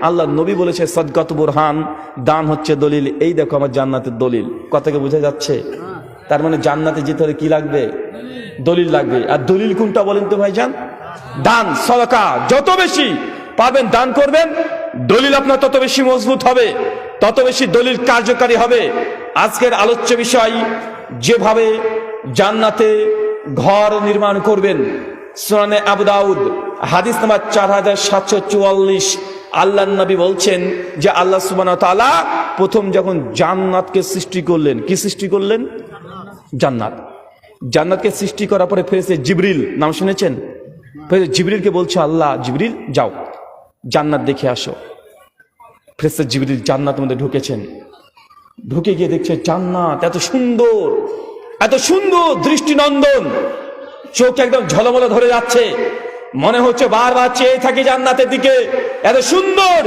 আল্লাহ নবী বলেছে সদকাত বুরহান, দান হচ্ছে দলিল। এই দেখো আমার জান্নাতের দলিল। কথাকে বোঝা যাচ্ছে? তার মানে জান্নাতে যেতে হলে কি লাগবে? দলিল লাগবে। আর দলিল কোনটা বলেন তো ভাইজান? দান, সদকা। যত বেশি পাবেন দান করবেন, দলিল আপনার তত বেশি মজবুত হবে, তত বেশি দলিল কার্যকারী হবে। আজকের আলোচ্য বিষয়, যেভাবে জান্নাতে ঘর নির্মাণ করবেন। সুনানে আবু দাউদ হাদিস নাম্বার 4744, আল্লাহর নবী বলছেন যে আল্লাহ সুবহানাহু ওয়া তাআলা প্রথম যখন জান্নাতকে সৃষ্টি করলেন, কি সৃষ্টি করলেন? জান্নাত। জান্নাতকে সৃষ্টি করার পরে ফেরেশতা জিবরিল, নাম শুনেছেন? ফেরেশতা জিবরিলকে বলছে, আল্লাহ জিবরিল যাও জান্নাত দেখে আসো। ফেরেশতা জিবরিল জান্নাতের মধ্যে ঢুকেছেন। ঢুকে গিয়ে দেখছে জান্নাত এত সুন্দর, এত সুন্দর, দৃষ্টিনন্দন, চোখ একদম ঝলমলে ধরে যাচ্ছে। মনে হচ্ছে বারবার চেয়ে থাকি জান্নাতের দিকে, এত সুন্দর